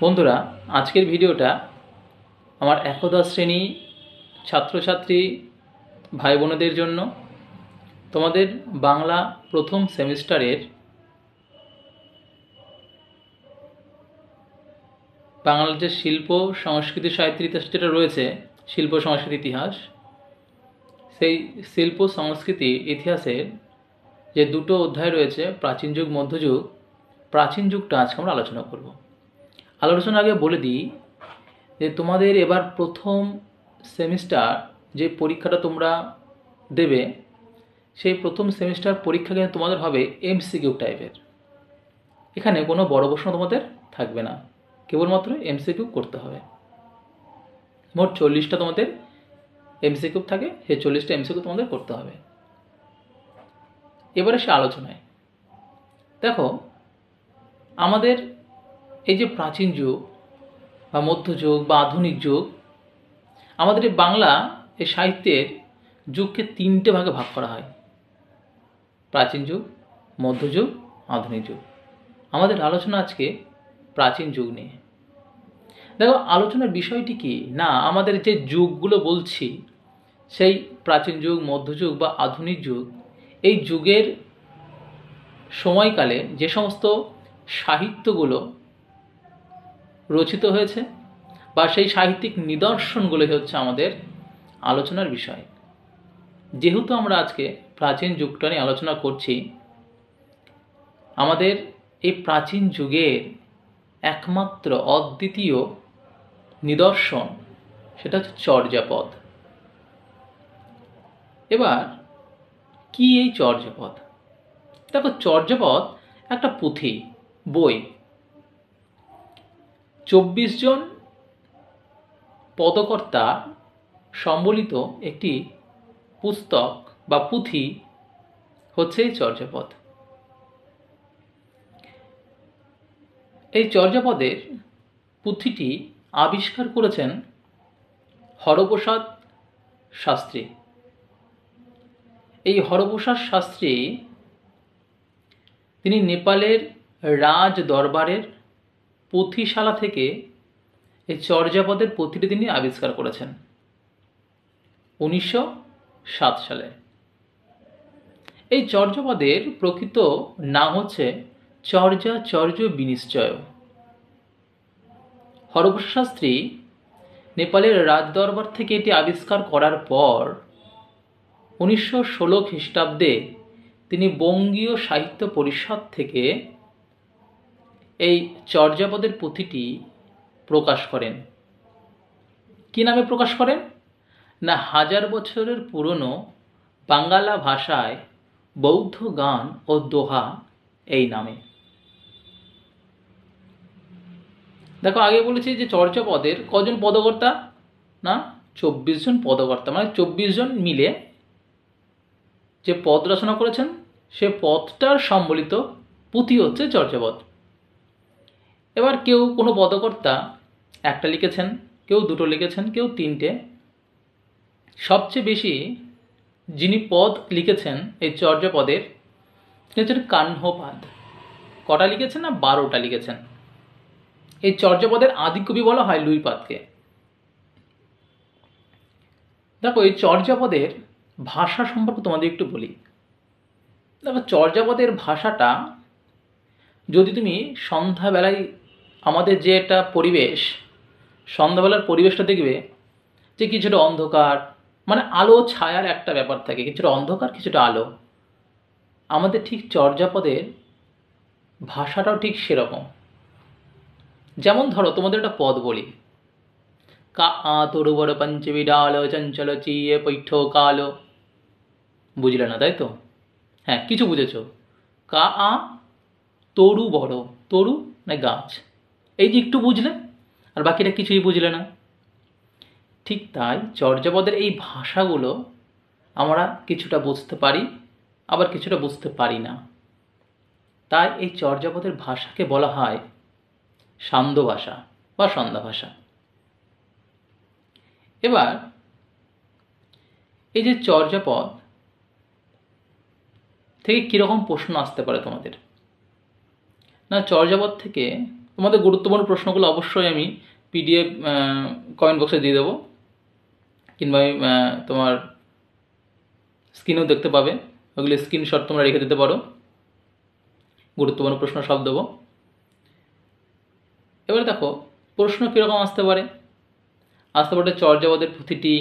বন্ধুরা, আজকের ভিডিওটা আমার একাদশ শ্রেণী ছাত্রছাত্রী ভাই বোনেদের জন্য। তোমাদের বাংলা প্রথম সেমিস্টারের বাংলার যে শিল্প সংস্কৃতি সাহিত্যের ইতিহাস যেটা রয়েছে, শিল্প সংস্কৃতি ইতিহাস, সেই শিল্প সংস্কৃতি ইতিহাসের যে দুটো অধ্যায় রয়েছে, প্রাচীন যুগ মধ্যযুগ, প্রাচীন যুগটা আজকে আমরা আলোচনা করব। আলোচনার আগে বলে দিই যে তোমাদের এবার প্রথম সেমিস্টার যে পরীক্ষাটা তোমরা দেবে, সেই প্রথম সেমিস্টার পরীক্ষা কিন্তু তোমাদের হবে এমসিকিউ টাইপের। এখানে কোনো বড় প্রশ্ন তোমাদের থাকবে না, কেবলমাত্র এমসিকিউ করতে হবে। মোট 40টা তোমাদের এমসিকিউ থাকে, সেই 40টা এমসিকিউ তোমাদের করতে হবে। এবারে সে আলোচনায় দেখো, আমাদের এই যে প্রাচীন যুগ বা মধ্যযুগ বা আধুনিক যুগ, আমাদের এই বাংলা এই সাহিত্যের যুগকে 3টে ভাগে ভাগ করা হয়: প্রাচীন যুগ, মধ্যযুগ, আধুনিক যুগ। আমাদের আলোচনা আজকে প্রাচীন যুগ নিয়ে। দেখো, আলোচনার বিষয়টি কি না, আমাদের যে যুগগুলো বলছি, সেই প্রাচীন যুগ, মধ্যযুগ বা আধুনিক যুগ, এই যুগের সময়কালে যে সমস্ত সাহিত্যগুলো রচিত হয়েছে বা সেই সাহিত্যিক নিদর্শনগুলো হচ্ছে আমাদের আলোচনার বিষয়। যেহেতু আমরা আজকে প্রাচীন যুগটা নিয়ে আলোচনা করছি, আমাদের এই প্রাচীন যুগের একমাত্র অদ্বিতীয় নিদর্শন সেটা হচ্ছে চর্যাপদ। এবার কি এই চর্যাপদ? দেখো, চর্যাপদ একটা পুঁথি, বই। 24 জন পদকর্তা সম্বলিত একটি পুস্তক বা পুঁথি হচ্ছে এই চর্যাপদ। এই চর্যাপদের পুঁথিটি আবিষ্কার করেছেন হরপ্রসাদ শাস্ত্রী। এই হরপ্রসাদ শাস্ত্রী তিনি নেপালের রাজ দরবারের পুঁথিশালা থেকে এই চর্যাপদের পুঁথিটি তিনি আবিষ্কার করেছেন 1907 সালে। এই চর্যাপদের প্রকৃত নাম হচ্ছে চর্যাচর্য বিনিশ্চয়। হরপ্রসাদ শাস্ত্রী নেপালের রাজদরবার থেকে এটি আবিষ্কার করার পর 1916 খ্রিস্টাব্দে তিনি বঙ্গীয় সাহিত্য পরিষদ থেকে এই চর্যাপদের পুঁথিটি প্রকাশ করেন। কি নামে প্রকাশ করেন না, 1000 বছরের পুরনো বাংলা ভাষায় বৌদ্ধ গান ও দোহা এই নামে। দেখো, আগে বলেছি যে চর্যাপদের কজন পদকর্তা না, 24 জন পদকর্তা, মানে 24 জন মিলে যে পদ রচনা করেছেন, সে পদটার সম্বলিত পুঁথি হচ্ছে চর্যাপদ। এবার কেউ কোনো পদকর্তা একটা লিখেছেন, কেউ দুটো লিখেছেন, কেউ 3টে। সবচেয়ে বেশি যিনি পদ লিখেছেন এই চর্যাপদের, তিনি হচ্ছেন কাহ্নপাদ। কটা লিখেছেন না, 12টা লিখেছেন। এই চর্যাপদের আদিকবি বলা হয় লুইপাদকে। দেখো, এই চর্যাপদের ভাষা সম্পর্কে তোমাদের একটু বলি। দেখো, চর্যাপদের ভাষাটা যদি তুমি সন্ধ্যাবেলায়, আমাদের যে একটা পরিবেশ, সন্ধ্যাবেলার পরিবেশটা দেখবে যে কিছুটা অন্ধকার, মানে আলো ছায়ার একটা ব্যাপার থাকে, কিছুটা অন্ধকার কিছুটা আলো। আমাদের ঠিক চর্যাপদের ভাষাটাও ঠিক সেরকম। যেমন ধরো, তোমাদের একটা পদ বলি, কা আ তরু বড় পঞ্চবিডাল চঞ্চল চিয়ে পৈঠ কালো। বুঝলে না, তাই তো? হ্যাঁ, কিছু বুঝেছ। কা আ তরু বড়, তরু না গাছ, এই যে একটু বুঝলে, আর বাকিটা কিছুই বুঝলে না। ঠিক তাই চর্যাপদের এই ভাষাগুলো আমরা কিছুটা বুঝতে পারি, আবার কিছুটা বুঝতে পারি না। তাই এই চর্যাপদের ভাষাকে বলা হয় সান্ধ্য ভাষা বা সন্ধ্যা ভাষা। এবার এই যে চর্যাপদ থেকে কীরকম প্রশ্ন আসতে পারে তোমাদের না, চর্যাপদ থেকে তোমাদের গুরুত্বপূর্ণ প্রশ্নগুলো অবশ্যই আমি পিডিএফ কমেন্ট বক্সে দিয়ে দেবো, কিংবা তোমার স্ক্রিনেও দেখতে পাবে, ওগুলো স্ক্রিনশট তোমরা রেখে দিতে পারো। গুরুত্বপূর্ণ প্রশ্ন সব দেবো। এবারে দেখো প্রশ্ন কীরকম আসতে পারে। চর্যাপদের পুঁথিটি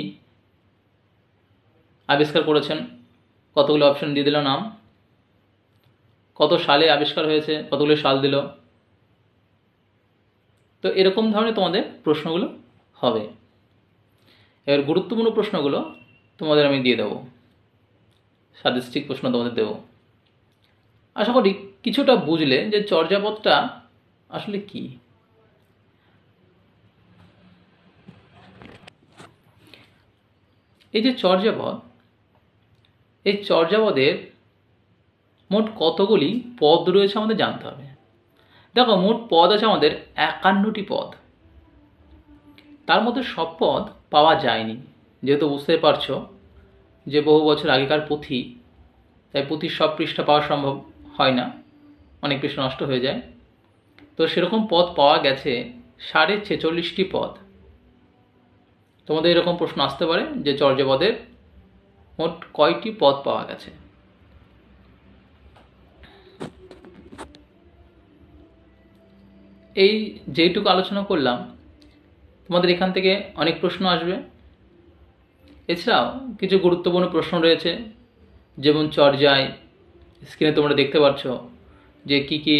আবিষ্কার করেছেন, কতগুলো অপশন দিয়ে দিল নাম, কত সালে আবিষ্কার হয়েছে, কতগুলো সাল দিল। তো এরকম ধরনের তোমাদের প্রশ্নগুলো হবে। এবার গুরুত্বপূর্ণ প্রশ্নগুলো তোমাদের আমি দিয়ে দেবো, সাদৃশ্যিক প্রশ্ন তোমাদের দেবো। আশা করি কিছুটা বুঝলে যে চর্যাপদটা আসলে কি। এই যে চর্যাপদ, এই চর্যাপদের মোট কতগুলি পদ রয়েছে আমাদের জানতে হবে। দেখো মোট পদ আছে আমাদের 51টি পদ। তার মধ্যে সব পদ পাওয়া যায়নি, যেহেতু বুঝতে পারছো যে বহু বছর আগেকার পুঁথি, তাই পুঁথির সব পৃষ্ঠা পাওয়া সম্ভব হয় না, অনেক পৃষ্ঠা নষ্ট হয়ে যায়। তো সেরকম পদ পাওয়া গেছে 46.5টি পদ। তোমাদের এরকম প্রশ্ন আসতে পারে যে চর্যাপদের মোট কয়টি পদ পাওয়া গেছে। এই যেইটুকু আলোচনা করলাম, তোমাদের এখান থেকে অনেক প্রশ্ন আসবে। এছাড়াও কিছু গুরুত্বপূর্ণ প্রশ্ন রয়েছে, যেমন চর্যায় স্ক্রিনে তোমরা দেখতে পাচ্ছ যে কি কি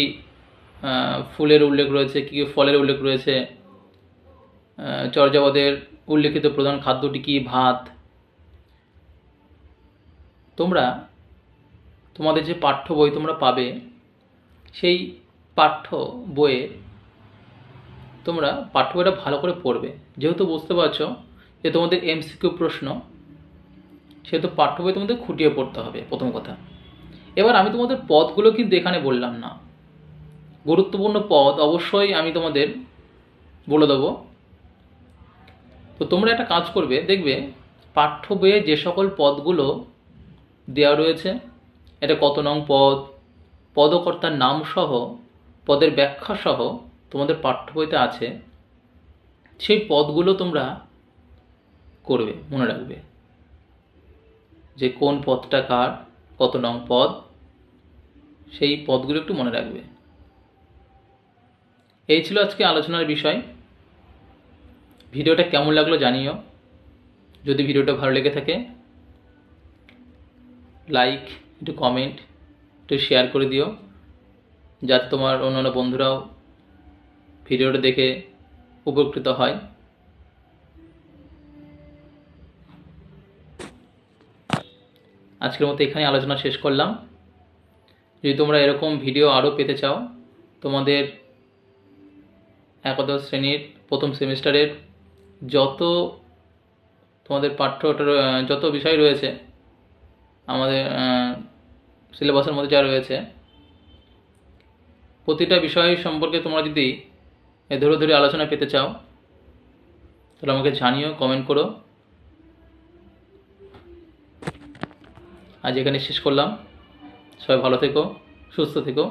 ফুলের উল্লেখ রয়েছে, কী কী ফলের উল্লেখ রয়েছে, চর্যাপদের উল্লেখিত প্রধান খাদ্যটি কি, ভাত। তোমরা তোমাদের যে পাঠ্য বই তোমরা পাবে, সেই পাঠ্য বইয়ে তোমরা পাঠ্য বইটা ভালো করে পড়বে। যেহেতু বুঝতে পারছো যে তোমাদের এমসিকিউ প্রশ্ন, সেহেতু পাঠ্য বই তোমাদের খুঁটিয়ে পড়তে হবে প্রথম কথা। এবার আমি তোমাদের পদগুলো কিন্তু এখানে বললাম না, গুরুত্বপূর্ণ পদ অবশ্যই আমি তোমাদের বলে দেবো। তো তোমরা একটা কাজ করবে, দেখবে পাঠ্য বইয়ে যে সকল পদগুলো দেওয়া রয়েছে, এটা কত নং পদ, পদকর্তার নাম সহ, পদের ব্যাখ্যা সহ তোমাদের পাঠ্য বইতে আছে। সেই পদগুলো তোমরা করবে, মনে রাখবে যে কোন পদটা কার, কত নং পদ, সেই পদগুলো একটু মনে রাখবে। এই ছিল আজকে আলোচনার বিষয়। ভিডিওটা কেমন লাগলো জানিও। যদি ভিডিওটা ভালো লেগে থাকে লাইক, একটু কমেন্ট, একটু শেয়ার করে দিও, যাতে তোমার অন্যান্য বন্ধুরাও ভিডিওটা দেখে উপকৃত হয়। আজকের মতো এখানে আলোচনা শেষ করলাম। যদি তোমরা এরকম ভিডিও আরও পেতে চাও, তোমাদের একাদশ শ্রেণীর প্রথম সেমিস্টারের যত তোমাদের যত বিষয় রয়েছে আমাদের সিলেবাসের মধ্যে যা রয়েছে, প্রতিটা বিষয় সম্পর্কে তোমরা যদি ধরে ধরে আলোচনা পেতে চাও, তাহলে আমাকে জানিও, কমেন্ট করো। আজ এখানে শেষ করলাম। সবাই ভালো থেকো, সুস্থ থেকো।